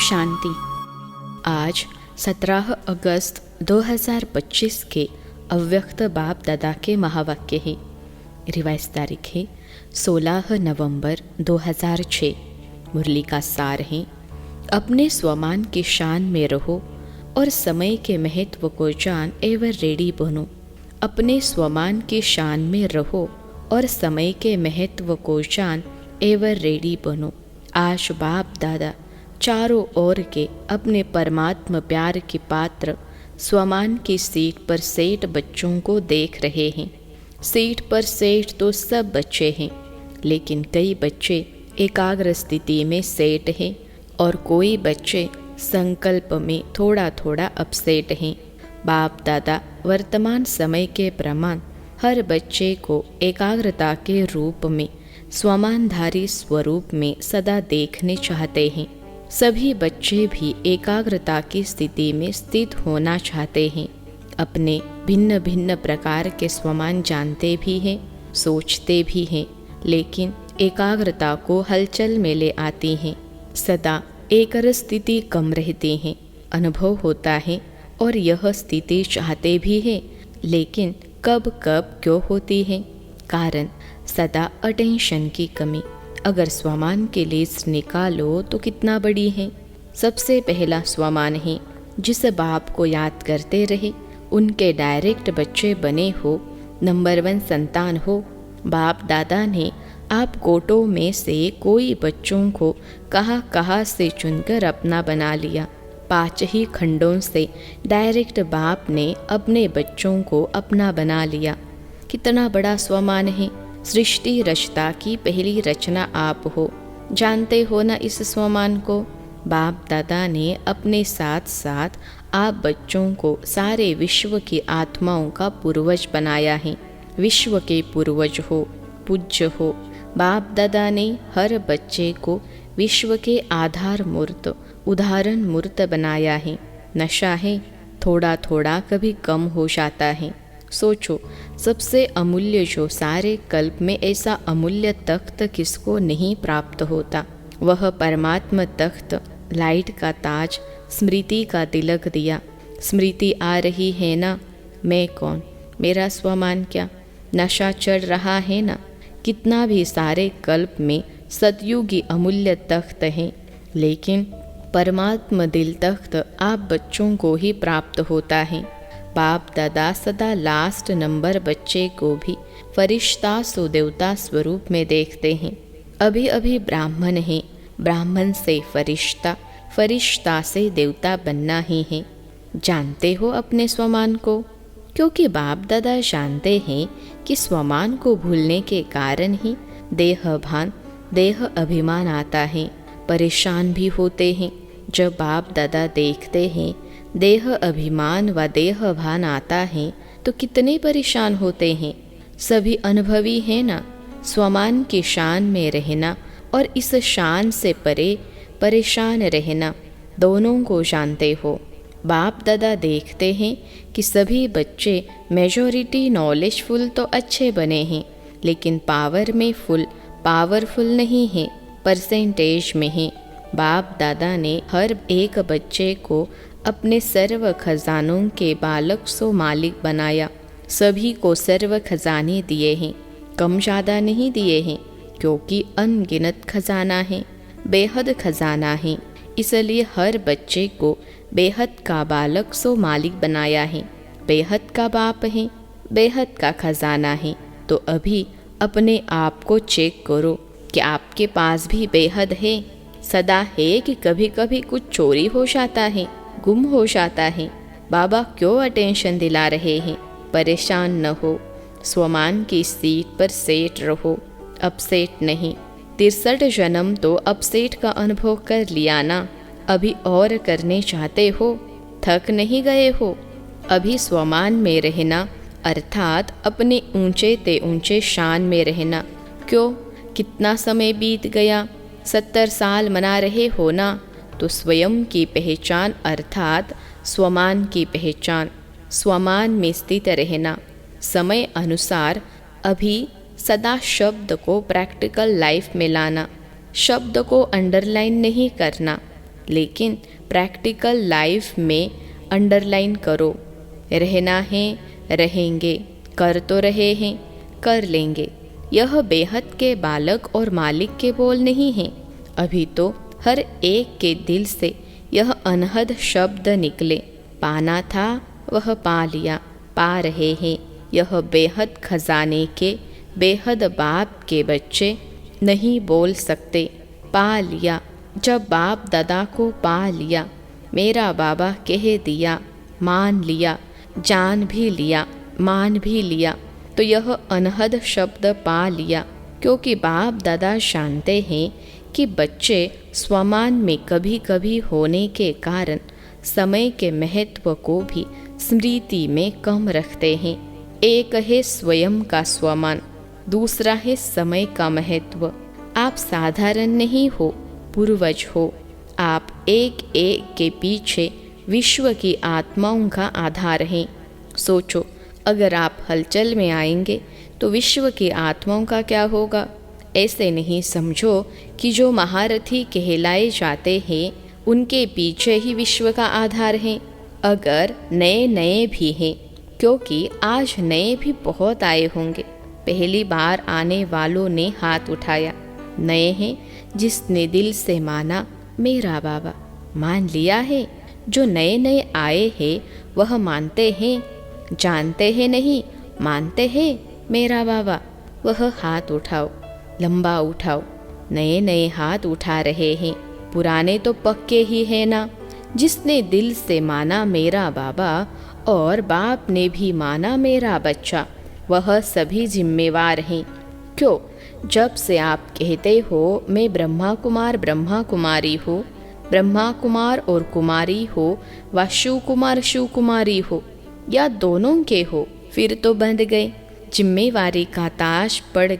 शांति। आज 17 अगस्त 2025 के अव्यक्त बाप दादा के महावाक्य है। रिवाइज तारीख है 16 नवंबर 2006। मुरली का सार है, अपने स्वमान की शान में रहो और समय के महत्व को जान एवं रेडी बनो। अपने स्वमान की शान में रहो और समय के महत्व को जान एवं रेडी बनो। आज बाप दादा चारों ओर के अपने परमात्मा प्यार के पात्र स्वमान की सीट पर सेठ बच्चों को देख रहे हैं। सीट पर सेठ तो सब बच्चे हैं, लेकिन कई बच्चे एकाग्र स्थिति में सेठ हैं और कोई बच्चे संकल्प में थोड़ा थोड़ा अपसेट हैं। बाप दादा वर्तमान समय के प्रमाण हर बच्चे को एकाग्रता के रूप में स्वमानधारी स्वरूप में सदा देखने चाहते हैं। सभी बच्चे भी एकाग्रता की स्थिति में स्थित होना चाहते हैं। अपने भिन्न भिन्न प्रकार के स्वमान जानते भी हैं, सोचते भी हैं, लेकिन एकाग्रता को हलचल में ले आती हैं। सदा एकर स्थिति कम रहती हैं, अनुभव होता है और यह स्थिति चाहते भी हैं, लेकिन कब कब क्यों होती है? कारण सदा अटेंशन की कमी। अगर स्वमान की लिस्ट निकालो तो कितना बड़ी है। सबसे पहला स्वमान है जिस बाप को याद करते रहे, उनके डायरेक्ट बच्चे बने हो, नंबर 1 संतान हो। बाप दादा ने आप कोटों में से कोई बच्चों को कहाँ से चुनकर अपना बना लिया। 5 ही खंडों से डायरेक्ट बाप ने अपने बच्चों को अपना बना लिया। कितना बड़ा स्वमान है। सृष्टि रचता की पहली रचना आप हो, जानते हो ना इस स्वमान को। बाप दादा ने अपने साथ साथ आप बच्चों को सारे विश्व की आत्माओं का पूर्वज बनाया है। विश्व के पूर्वज हो, पूज्य हो। बाप दादा ने हर बच्चे को विश्व के आधार मूर्त, उदाहरण मूर्त बनाया है। नशा है, थोड़ा थोड़ा कभी कम हो जाता है। सोचो, सबसे अमूल्य जो सारे कल्प में ऐसा अमूल्य तख्त किसको नहीं प्राप्त होता? वह परमात्मा तख्त, लाइट का ताज, स्मृति का तिलक दिया। स्मृति आ रही है ना, मैं कौन, मेरा स्वमान क्या? नशा चढ़ रहा है ना। कितना भी सारे कल्प में सतयुगी अमूल्य तख्त हैं, लेकिन परमात्मा दिल तख्त आप बच्चों को ही प्राप्त होता है। बाप दादा सदा लास्ट नंबर बच्चे को भी फरिश्ता सो देवता स्वरूप में देखते हैं। अभी अभी ब्राह्मण है, ब्राह्मण से फरिश्ता, फरिश्ता से देवता बनना ही है। जानते हो अपने स्वमान को? क्योंकि बाप दादा जानते हैं कि स्वमान को भूलने के कारण ही देह भान, देह अभिमान आता है। परेशान भी होते हैं जब बाप दादा देखते हैं देह अभिमान व देह भान आता है तो कितने परेशान होते हैं। सभी अनुभवी है ना। स्वमान की शान में रहना और इस शान से परे परेशान रहना, दोनों को जानते हो। बाप दादा देखते हैं कि सभी बच्चे मेजॉरिटी नॉलेजफुल तो अच्छे बने हैं, लेकिन पावर में पावरफुल नहीं है, परसेंटेज में है। बाप दादा ने हर एक बच्चे को अपने सर्व खजानों के बालक सो मालिक बनाया। सभी को सर्व खजाने दिए हैं, कम ज़्यादा नहीं दिए हैं, क्योंकि अनगिनत खजाना है, बेहद खजाना है। इसलिए हर बच्चे को बेहद का बालक सो मालिक बनाया है। बेहद का बाप है, बेहद का खजाना है। तो अभी अपने आप को चेक करो कि आपके पास भी बेहद है। सदा है कि कभी कभी कुछ चोरी हो जाता है, गुम हो जाता है। बाबा क्यों अटेंशन दिला रहे हैं? परेशान न हो, स्वमान की सीट पर सेट रहो, अपसेट नहीं। 63 जन्म तो अपसेट का अनुभव कर लिया ना। अभी और करने चाहते हो? थक नहीं गए हो? अभी स्वमान में रहना अर्थात अपने ऊंचे ते ऊंचे शान में रहना। क्यों, कितना समय बीत गया? 70 साल मना रहे हो ना। तो स्वयं की पहचान अर्थात स्वमान की पहचान, स्वमान में स्थित रहना, समय अनुसार अभी सदा शब्द को प्रैक्टिकल लाइफ में लाना। शब्द को अंडरलाइन नहीं करना, लेकिन प्रैक्टिकल लाइफ में अंडरलाइन करो। रहना है, रहेंगे, कर तो रहे हैं, कर लेंगे। यह बेहद के बालक और मालिक के बोल नहीं हैं। अभी तो हर एक के दिल से यह अनहद शब्द निकले, पाना था वह पा लिया, पा रहे हैं। यह बेहद खजाने के बेहद बाप के बच्चे नहीं बोल सकते, पा लिया। जब बाप दादा को पा लिया, मेरा बाबा कह दिया, मान लिया, जान भी लिया, मान भी लिया, तो यह अनहद शब्द पा लिया। क्योंकि बाप दादा जानते हैं कि बच्चे स्वमान में कभी कभी होने के कारण समय के महत्व को भी स्मृति में कम रखते हैं। एक है स्वयं का स्वमान, दूसरा है समय का महत्व। आप साधारण नहीं हो, पूर्वज हो। आप एक एक के पीछे विश्व की आत्माओं का आधार हैं। सोचो, अगर आप हलचल में आएंगे तो विश्व की आत्माओं का क्या होगा? ऐसे नहीं समझो कि जो महारथी कहलाए जाते हैं उनके पीछे ही विश्व का आधार है। अगर नए नए भी हैं, क्योंकि आज नए भी बहुत आए होंगे। पहली बार आने वालों ने हाथ उठाया। नए हैं जिसने दिल से माना मेरा बाबा, मान लिया है। जो नए नए आए हैं वह मानते हैं, जानते हैं नहीं, मानते हैं मेरा बाबा। वह हाथ उठाओ, लंबा उठाओ। नए नए हाथ उठा रहे हैं, पुराने तो पक्के ही है ना। जिसने दिल से माना मेरा बाबा और बाप ने भी माना मेरा बच्चा, वह सभी जिम्मेवार हैं। क्यों? जब से आप कहते हो मैं ब्रह्मा कुमार ब्रह्मा कुमारी हो, ब्रह्मा कुमार और कुमारी हो, व शिव कुमार शिव कुमारी हो, या दोनों के हो, फिर तो बंध गए। जिम्मेवारी का ताश पड़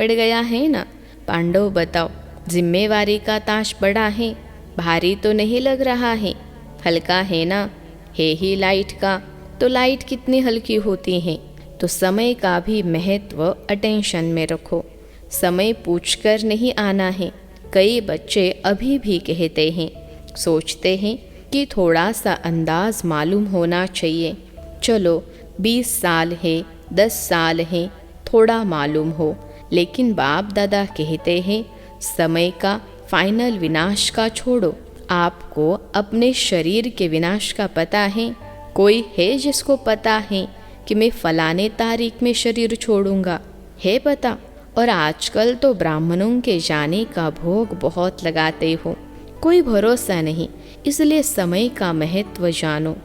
गया है ना। पांडव बताओ, जिम्मेवारी का ताश बड़ा है, भारी तो नहीं लग रहा है, हल्का है ना। है ही लाइट का, तो लाइट कितनी हल्की होती है। तो समय का भी महत्व अटेंशन में रखो। समय पूछकर नहीं आना है। कई बच्चे अभी भी कहते हैं, सोचते हैं कि थोड़ा सा अंदाज मालूम होना चाहिए। चलो 20 साल है, 10 साल है, थोड़ा मालूम हो। लेकिन बाप दादा कहते हैं समय का फाइनल विनाश का छोड़ो। आपको अपने शरीर के विनाश का पता है? कोई है जिसको पता है कि मैं फलाने तारीख में शरीर छोड़ूंगा? है पता? और आजकल तो ब्राह्मणों के जाने का भोग बहुत लगाते हो, कोई भरोसा नहीं। इसलिए समय का महत्व जानो।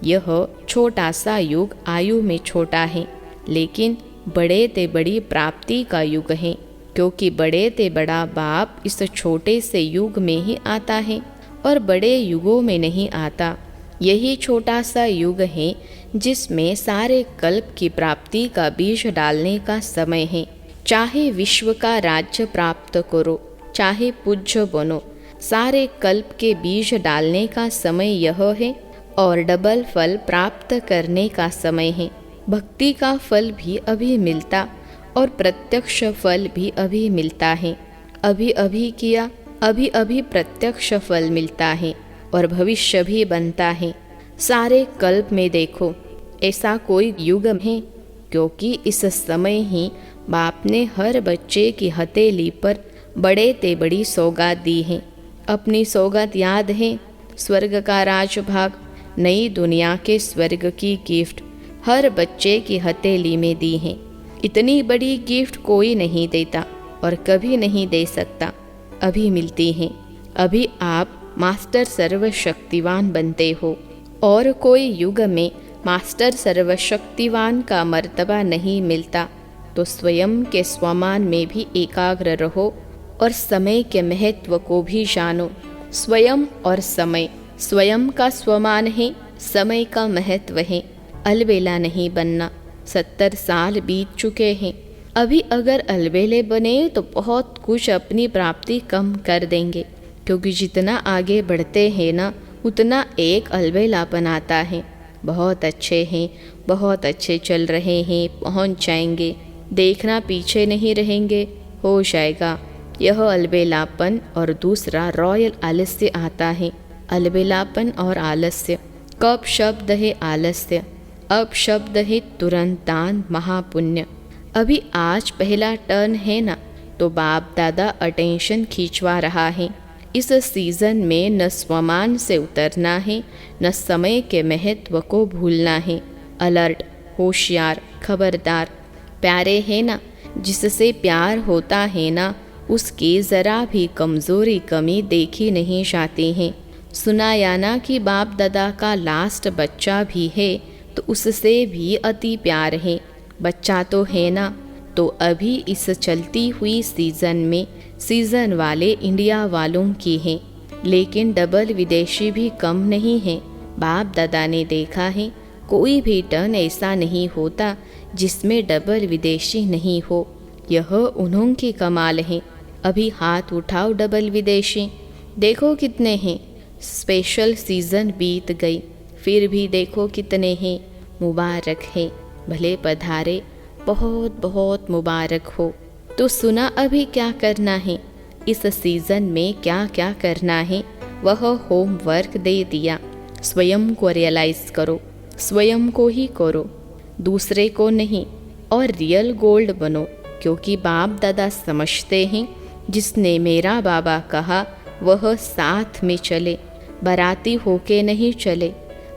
यह छोटा सा युग आयु में छोटा है, लेकिन बड़े ते बड़ी प्राप्ति का युग है। क्योंकि बड़े ते बड़ा बाप इस छोटे से युग में ही आता है और बड़े युगों में नहीं आता। यही छोटा सा युग है जिसमें सारे कल्प की प्राप्ति का बीज डालने का समय है। चाहे विश्व का राज्य प्राप्त करो, चाहे पूज्य बनो, सारे कल्प के बीज डालने का समय यह है और डबल फल प्राप्त करने का समय है। भक्ति का फल भी अभी मिलता और प्रत्यक्ष फल भी अभी मिलता है। अभी अभी किया, अभी अभी प्रत्यक्ष फल मिलता है और भविष्य भी बनता है। सारे कल्प में देखो, ऐसा कोई युग है? क्योंकि इस समय ही बाप ने हर बच्चे की हथेली पर बड़े ते बड़ी सौगात दी है। अपनी सौगात याद है? स्वर्ग का राजभाग, नई दुनिया के स्वर्ग की गिफ्ट हर बच्चे की हथेली में दी है। इतनी बड़ी गिफ्ट कोई नहीं देता और कभी नहीं दे सकता। अभी मिलती हैं। अभी आप मास्टर सर्वशक्तिवान बनते हो और कोई युग में मास्टर सर्वशक्तिवान का मर्तबा नहीं मिलता। तो स्वयं के स्वमान में भी एकाग्र रहो और समय के महत्व को भी जानो। स्वयं और समय, स्वयं का स्वमान है, समय का महत्व है। अलबेला नहीं बनना। 70 साल बीत चुके हैं। अभी अगर अलबेले बने तो बहुत कुछ अपनी प्राप्ति कम कर देंगे। क्योंकि जितना आगे बढ़ते हैं ना, उतना एक अलबेलापन आता है। बहुत अच्छे हैं, बहुत अच्छे चल रहे हैं, पहुंच जाएंगे। देखना पीछे नहीं रहेंगे, हो जाएगा। यह अलबेलापन और दूसरा रॉयल आलस्य आता है। अलबेलापन और आलस्य। कब शब्द है आलस्य, अब शब्द है तुरंत दान महापुण्य। अभी आज पहला टर्न है ना, तो बाप दादा अटेंशन खींचवा रहा है। इस सीज़न में न स्वमान से उतरना है, न समय के महत्व को भूलना है। अलर्ट, होशियार, खबरदार। प्यारे है ना, जिससे प्यार होता है ना, उसकी ज़रा भी कमज़ोरी कमी देखी नहीं जाती है। सुना या ना कि बाप दादा का लास्ट बच्चा भी है, तो उससे भी अति प्यार है। बच्चा तो है ना, तो अभी इस चलती हुई सीज़न में सीज़न वाले इंडिया वालों की हैं, लेकिन डबल विदेशी भी कम नहीं है। बाप दादा ने देखा है कोई भी टर्न ऐसा नहीं होता जिसमें डबल विदेशी नहीं हो। यह उन्हों की कमाल है। अभी हाथ उठाओ डबल विदेशी, देखो कितने हैं। स्पेशल सीज़न बीत गई, फिर भी देखो कितने हैं। मुबारक है, भले पधारे, बहुत बहुत मुबारक हो। तो सुना अभी क्या करना है, इस सीज़न में क्या क्या करना है, वह होमवर्क दे दिया। स्वयं को रियलाइज़ करो, स्वयं को ही करो, दूसरे को नहीं। और रियल गोल्ड बनो, क्योंकि बाप दादा समझते हैं जिसने मेरा बाबा कहा वह साथ में चले, बाराती होके नहीं चले।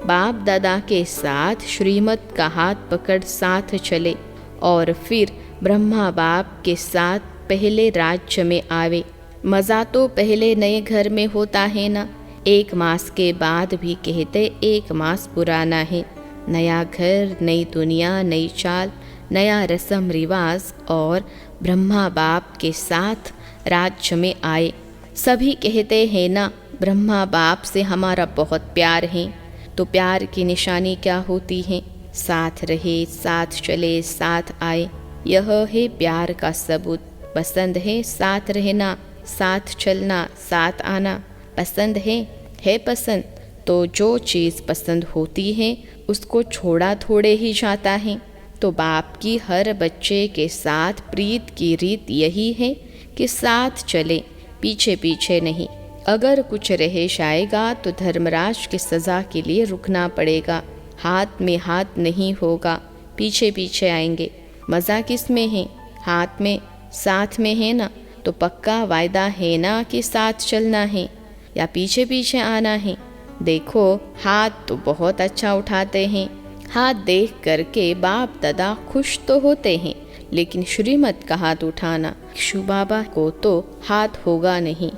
बाप दादा के साथ श्रीमत का हाथ पकड़ साथ चले और फिर ब्रह्मा बाप के साथ पहले राज्य में आवे। मज़ा तो पहले नए घर में होता है ना। 1 मास के बाद भी कहते 1 मास पुराना है। नया घर, नई दुनिया, नई चाल, नया रस्म रिवाज, और ब्रह्मा बाप के साथ राज्य में आए। सभी कहते हैं ना ब्रह्मा बाप से हमारा बहुत प्यार है। तो प्यार की निशानी क्या होती है? साथ रहे, साथ चले, साथ आए, यह है प्यार का सबूत। पसंद है साथ रहना, साथ चलना, साथ आना, पसंद है पसंद। तो जो चीज़ पसंद होती है उसको छोड़ा थोड़े ही जाता है। तो बाप की हर बच्चे के साथ प्रीत की रीत यही है कि साथ चले, पीछे पीछे नहीं। अगर कुछ रह जाएगा तो धर्मराज की सज़ा के लिए रुकना पड़ेगा। हाथ में हाथ नहीं होगा, पीछे पीछे आएंगे। मज़ा किस में है? हाथ में, साथ में है ना। तो पक्का वायदा है ना कि साथ चलना है या पीछे पीछे आना है। देखो हाथ तो बहुत अच्छा उठाते हैं। हाथ देख करके बाप दादा खुश तो होते हैं, लेकिन श्रीमत का हाथ उठाना, शिव बाबा को तो हाथ होगा नहीं,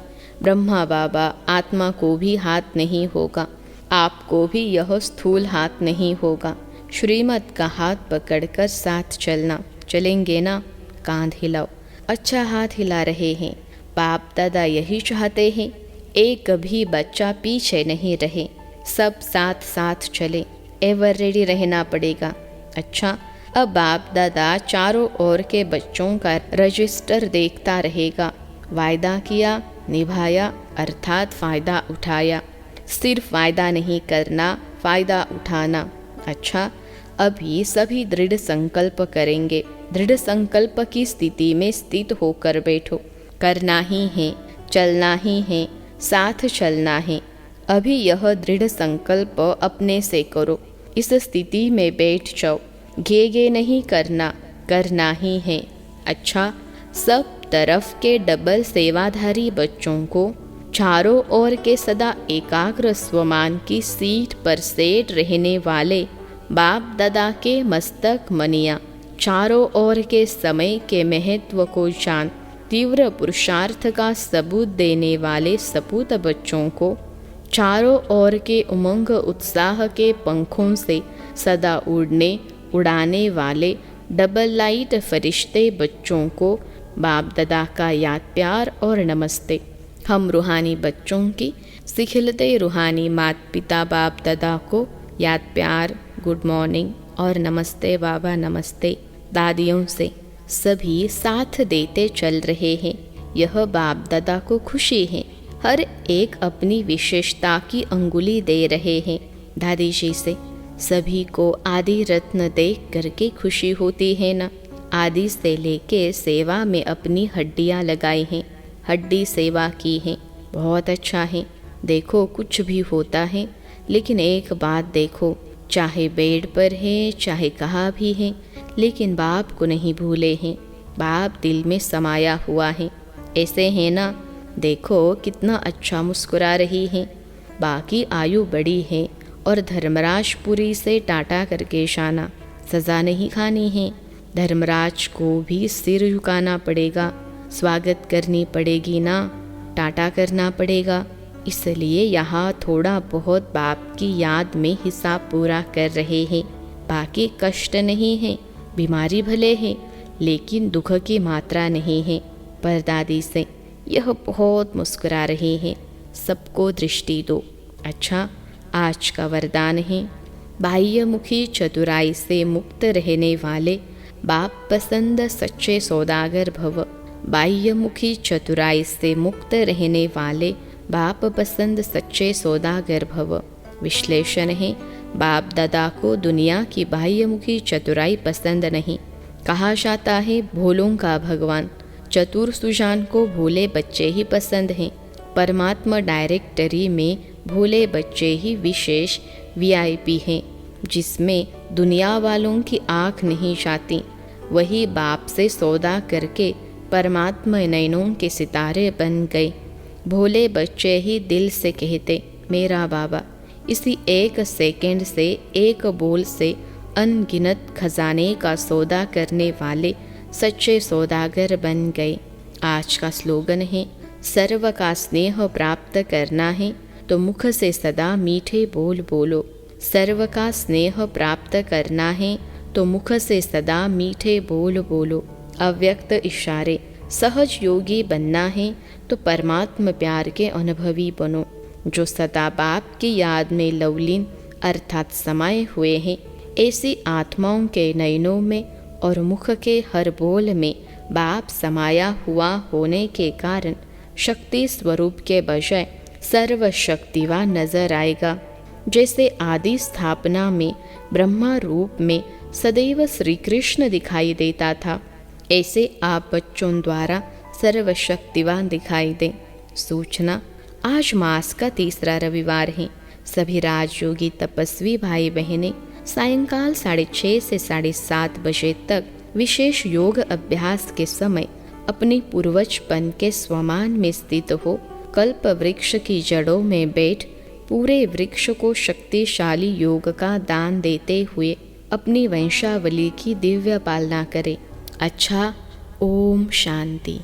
ब्रह्मा बाबा आत्मा को भी हाथ नहीं होगा, आपको भी यह स्थूल हाथ नहीं होगा। श्रीमत का हाथ पकड़कर साथ चलना। चलेंगे ना? कांध हिलाओ। अच्छा हाथ हिला रहे हैं। बाप दादा यही चाहते हैं, एक भी बच्चा पीछे नहीं रहे, सब साथ साथ चले। एवर रेडी रहना पड़ेगा। अच्छा, अब बाप दादा चारों ओर के बच्चों का रजिस्टर देखता रहेगा। वायदा किया, निभाया, अर्थात फ़ायदा उठाया। सिर्फ वायदा नहीं करना, फ़ायदा उठाना। अच्छा, अभी सभी दृढ़ संकल्प करेंगे। दृढ़ संकल्प की स्थिति में स्थित होकर बैठो। करना ही है, चलना ही है, साथ चलना है। अभी यह दृढ़ संकल्प अपने से करो। इस स्थिति में बैठ जाओ। घे नहीं करना, करना ही है। अच्छा, सब तरफ के डबल सेवाधारी बच्चों को चारों ओर के सदा एकाग्र स्वमान की सीट पर सेट रहने वाले बाप दादा के मस्तक मनिया, चारों ओर के समय के महत्व को जान तीव्र पुरुषार्थ का सबूत देने वाले सपूत बच्चों को, चारों ओर के उमंग उत्साह के पंखों से सदा उड़ाने वाले डबल लाइट फरिश्ते बच्चों को बाप दादा का याद प्यार और नमस्ते। हम रूहानी बच्चों की सिखिलते रूहानी माता पिता बाप दादा को याद प्यार, गुड मॉर्निंग और नमस्ते बाबा, नमस्ते दादियों से सभी साथ देते चल रहे हैं। यह बाप दादा को खुशी है। हर एक अपनी विशेषता की अंगुली दे रहे हैं दादी जी से। सभी को आदि रत्न देख करके खुशी होती है ना। आदि से लेके सेवा में अपनी हड्डियां लगाई हैं। हड्डी सेवा की है। बहुत अच्छा है। देखो कुछ भी होता है, लेकिन एक बात देखो, चाहे बेड पर है चाहे कहाँ भी है, लेकिन बाप को नहीं भूले हैं। बाप दिल में समाया हुआ है। ऐसे है ना? देखो कितना अच्छा मुस्कुरा रही है। बाकी आयु बड़ी है और धर्मराजपुरी से टाटा करके शाना, सज़ा नहीं खानी है। धर्मराज को भी सिर झुकाना पड़ेगा, स्वागत करनी पड़ेगी ना, टाटा करना पड़ेगा। इसलिए यहाँ थोड़ा बहुत बाप की याद में हिसाब पूरा कर रहे हैं। बाकी कष्ट नहीं है, बीमारी भले है, लेकिन दुख की मात्रा नहीं है। परदादी से यह बहुत मुस्कुरा रहे हैं। सबको दृष्टि दो। अच्छा, आज का वरदान है, बाह्यमुखी चतुराई से मुक्त रहने वाले बाप पसंद सच्चे सौदागर भव। बाह्यमुखी चतुराई से मुक्त रहने वाले बाप पसंद सच्चे सौदागर भव। विश्लेषण है, बाप दादा को दुनिया की बाह्यमुखी चतुराई पसंद नहीं। कहा जाता है भोलों का भगवान, चतुर सुजान को भोले बच्चे ही पसंद हैं। परमात्मा डायरेक्टरी में भोले बच्चे ही विशेष VIP हैं, जिसमें दुनिया वालों की आँख नहीं जाती। वही बाप से सौदा करके परमात्मा नयनों के सितारे बन गए। भोले बच्चे ही दिल से कहते मेरा बाबा। इसी एक सेकंड से, एक बोल से अनगिनत खजाने का सौदा करने वाले सच्चे सौदागर बन गए। आज का स्लोगन है, सर्व का स्नेह प्राप्त करना है तो मुख से सदा मीठे बोल बोलो। सर्व का स्नेह प्राप्त करना है तो मुख से सदा मीठे बोल बोलो। अव्यक्त इशारे, सहज योगी बनना है तो परमात्मा प्यार के अनुभवी बनो। जो सदा बाप की याद में लवलीन अर्थात समाये हुए हैं, ऐसी आत्माओं के नयनों में और मुख के हर बोल में बाप समाया हुआ होने के कारण शक्ति स्वरूप के बजाय सर्वशक्तिवान नजर आएगा। जैसे आदि स्थापना में ब्रह्मा रूप में सदैव श्री कृष्ण दिखाई देता था, ऐसे आप बच्चों द्वारा सर्वशक्तिवान दिखाई दें। सूचना, आज मास का तीसरा रविवार है। सभी राजयोगी तपस्वी भाई बहनें सायंकाल 6:30 से 7:30 बजे तक विशेष योग अभ्यास के समय अपनी पूर्वजपन के स्वमान में स्थित हो कल्प वृक्ष की जड़ों में बैठ पूरे वृक्ष को शक्तिशाली योग का दान देते हुए अपनी वंशावली की दिव्य पालना करें। अच्छा, ओम शांति।